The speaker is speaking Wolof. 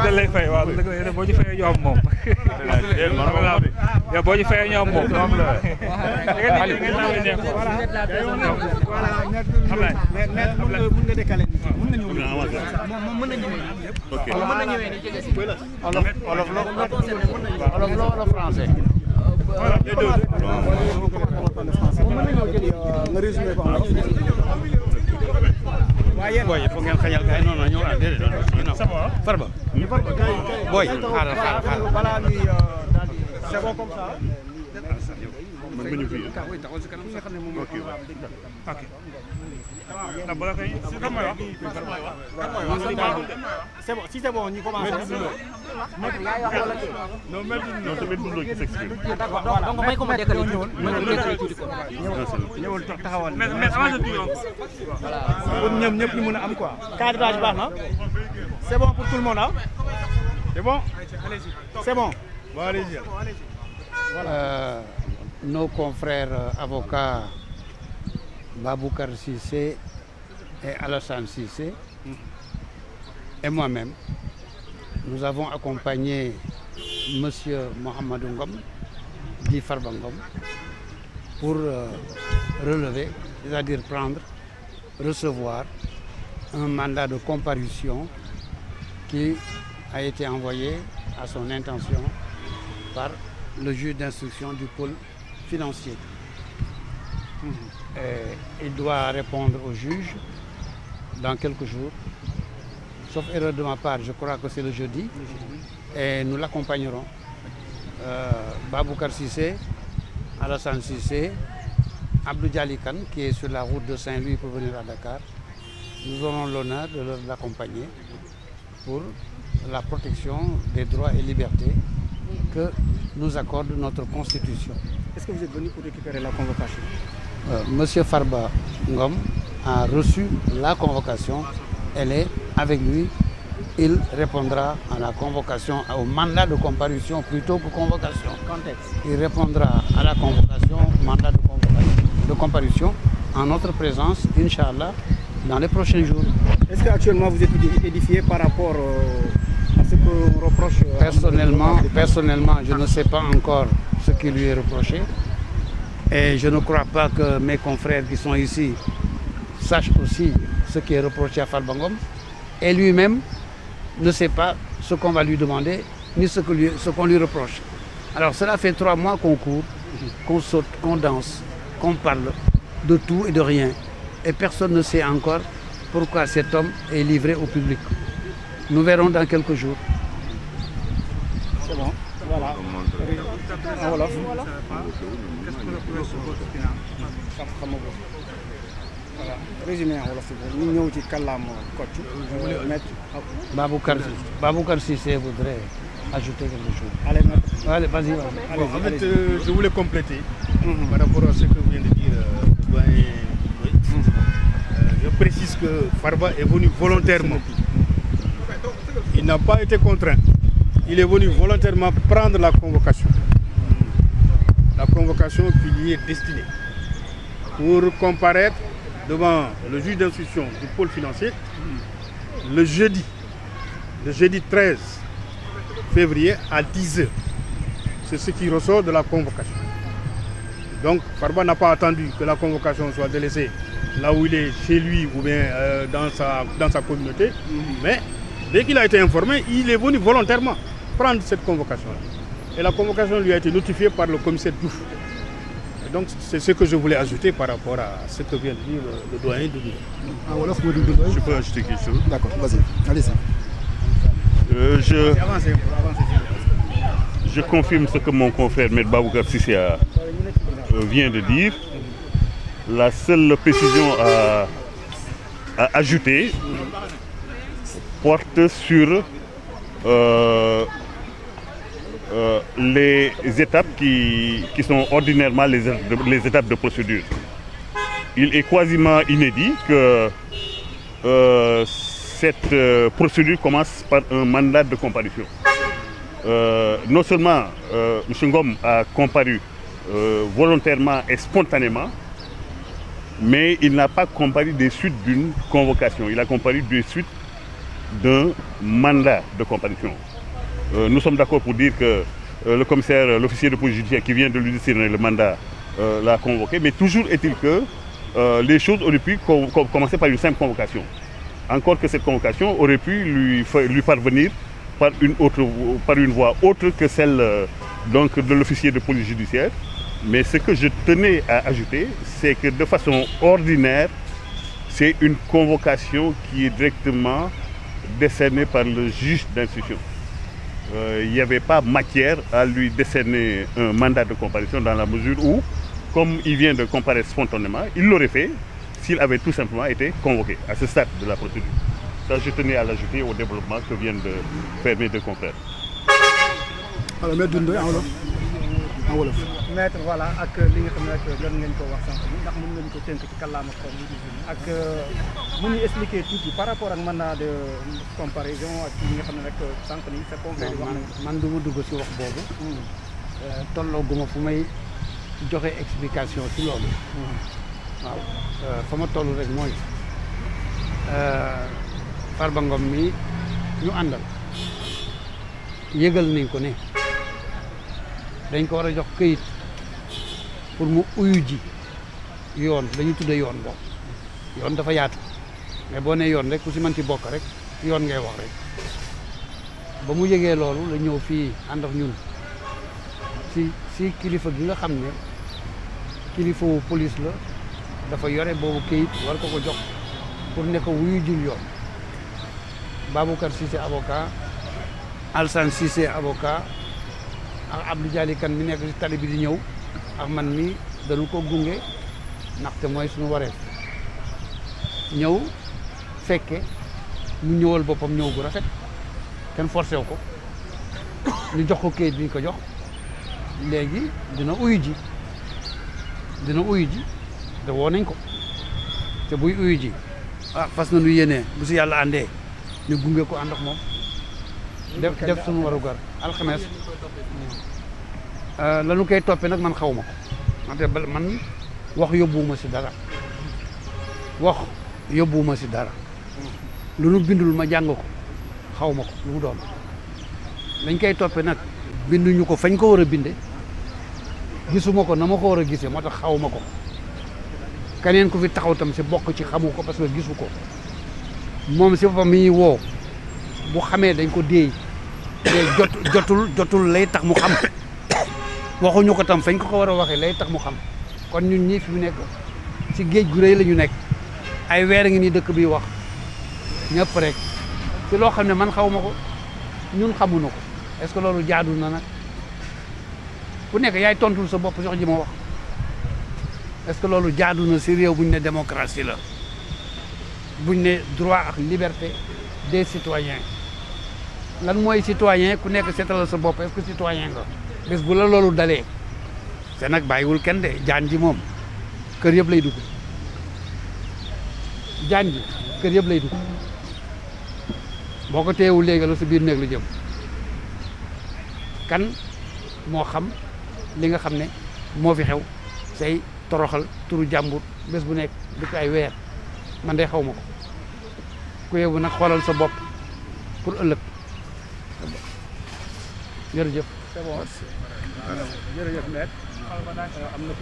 da lay fay waaw boo ci fayee ñoom moom. yow boo ci fayee ñoom moom. Boy, il faut ngeen xajal gaay non ñëw ah déedéet non Farba boy xaaral balaa ñuy c'est bon comme ça man nga ñu fi taxawal si kanam nga xam ne moom ok ok. ndax bala koy kan mooy wax. c'est bon si c'est bon ñu commencé. non même non tamit mënuloo ci s'exprimer. donc may ko ma décaler tuuti ko. ñëwal taxawal. mais avant de dire pour ñoom ñëpp ñu mën a am quoi. cadrage baax na. c'est bon pour tout le monde ah. c'est bon. c'est bon. Bon, allez-y. Nos confrères avocats Baboucar Cissé et Alassane Cissé et moi-même, nous avons accompagné M. Mohamed Ngom, dit Farba Ngom, pour relever, c'est-à-dire prendre, recevoir un mandat de comparution qui a été envoyé à son intention par le juge d'instruction du pôle financier. Il doit répondre au juge dans quelques jours. Sauf erreur de ma part, je crois que c'est le jeudi. Et nous l'accompagnerons. Baboucar Cissé, Alassane Cissé, Abdou Dialikan, qui est sur la route de Saint-Louis pour venir à Dakar. Nous aurons l'honneur de l'accompagner pour la protection des droits et libertés que nous accorde notre Constitution. Est-ce que vous êtes venu pour récupérer la convocation? Monsieur Farba Ngom a reçu la convocation. Elle est avec lui. Il répondra à la convocation, au mandat de comparution plutôt que convocation. Contexte. Il répondra à la convocation, mandat de comparution en notre présence, Inch'Allah, dans les prochains jours. Est-ce qu'actuellement vous êtes édifié par rapport à ce qu'on reproche? Personnellement, je ne sais pas encore ce qui lui est reproché. Et je ne crois pas que mes confrères qui sont ici sachent aussi ce qui est reproché à Farba Ngom. Et lui-même ne sait pas ce qu'on va lui demander, ni ce qu'on lui reproche. Alors cela fait 3 mois qu'on court, qu'on saute, qu'on danse, qu'on parle de tout et de rien. Et personne ne sait encore pourquoi cet homme est livré au public. Nous verrons dans quelques jours. C'est bon, voilà. Ah, voilà. Résumé en wolof ñu ñëw ci kàllaama Kocc. Baboucar Cissé voudrait ajouter quelque chose. Allez, maître. Allez, vas-y. Bon, en fait, je voulais compléter par rapport à ce que vient de dire le doyen. Je précise que Farba est venu volontairement. Il n'a pas été contraint. Il est venu volontairement prendre la convocation. La convocation qui lui est destinée pour comparaître devant le juge d'instruction du pôle financier le jeudi 13 février à 10h. C'est ce qui ressort de la convocation. Donc Farba n'a pas attendu que la convocation soit délaissée là où il est, chez lui ou bien dans sa communauté. Mais dès qu'il a été informé, il est venu volontairement prendre cette convocation-là. Et la convocation lui a été notifiée par le commissaire Diouf. Donc c'est ce que je voulais ajouter par rapport à ce que vient de dire le doyen de l'île. Je peux ajouter quelque chose? D'accord, vas-y, allez-y. Je confirme ce que mon confrère M. Baboucar Cissé vient de dire. La seule précision à ajouter porte sur les étapes qui sont ordinairement les étapes de procédure. Il est quasiment inédit que cette procédure commence par un mandat de comparution. Non seulement M. Ngom a comparu volontairement et spontanément, mais il n'a pas comparé des suites d'une convocation. Il a comparé des suites d'un mandat de comparution. Nous sommes d'accord pour dire que le commissaire, l'officier de police judiciaire qui vient de lui décerner le mandat l'a convoqué, mais toujours est-il que les choses auraient pu commencer par une simple convocation. Encore que cette convocation aurait pu lui parvenir par une voie autre que celle donc, de l'officier de police judiciaire. Mais ce que je tenais à ajouter, c'est que de façon ordinaire, c'est une convocation qui est directement décernée par le juge d'instruction. Il n'y avait pas matière à lui décerner un mandat de comparution dans la mesure où, comme il vient de comparaître spontanément, il l'aurait fait s'il avait tout simplement été convoqué à ce stade de la procédure. Ça, je tenais à l'ajouter au développement que viennent de faire mes deux confrères. Alors, maître voilà ak li nga xam ne rek doon ngeen ko wax sànq ndax mën ngeen ko tënk ci kàllaama ko ak mën ñu expliquer tuuti par rapport ak mandat de comparaison ak li nga xam ne rek sànq ni sa confrère wax nañ man du ma dugg ci wax boobu tollooguma fu may joxe explication ci loolu waaw fa ma toll rek mooy Farba Ngom mi ñu àndal yëgal nañ ko ne dañ ko war a jox këyit pour mu uyu ji yoon dañu tudde yoon boobu yoon dafa yaatu mais boo nee yoon rek ku si manti bokk rek yoon ngay wax rek ba mu yëgee loolu la ñëw fii ànd ak ñun si kilifa gi nga xam ne kilifa wu police la dafa yore boobu këyit war ko ko jox pour ne ko wuyu jul yoon Baboucar Cissé avocat Alsane Cissé avocat ak Abdou Dialy Kane mi nekk si tali bi di ñëw ak man mi dañu ko gunge ndaxte mooy suñu wareef ñëw fekke mu ñëwal boppam ñëw gu rafet kenn forcé wu ko ñu jox ko kayit bi ñu ko jox léegi dina uyu ji te woo nañ ko te buy uyu ji fas nañu yéene bu si yàlla àndee ñu gunge ko ànd ak moom def suñu warugar alxames lanu koy toppee nag man xaw ma ko man wax yóbbuwuma si dara lu nu bindul ma jàng ko xaw ma ko lu mu doon dañ koy toppee nag binduñu ko fañ ko war a binde gisuma ko na ma ko war a gisee moo tax xaw ma ko keneen ku fi taxaw tam si bokk ci xamu ko parce que gisu ko moom si boppam mi woo bu xamee dañ ko déey te jotul lay tax mu xam waxuñu ko tam fañ ko war a waxee lay tax mu xam kon ñun ñii fi mu nekk ci géej gu rëy la ñu nekk ay weer ngi nii dëkk bi wax ñëpp rek ci loo xam ne man xaw ma ko ñun xamuñu ko est-ce que loolu jaadu na nag ku nekk yaay tontul sa bopp jox ji ma wax est-ce que loolu jaadu na ci réew buñ ne démocratie la buñ ne droit ak liberté des citoyens lan mooy citoyen ku nekk seetalal sa bopp est-ce que citoyen nga bés bu la loolu dalee te nag bàyyiwul kenn de jaan ji moom kër yëpp lay dugg jaan ji kër yëpp lay dugg boo ko teewul léegi la sa biir néeg la jëm kan moo xam li nga xam ne moo fi xew say toroxal turu jàmbur bés bu nekk di ko ay weer man de xaw ma ko ku yebu nag xoolal sa bopp pour ëllëg jërëjëf. C'est bon. Jërëjëf maître am na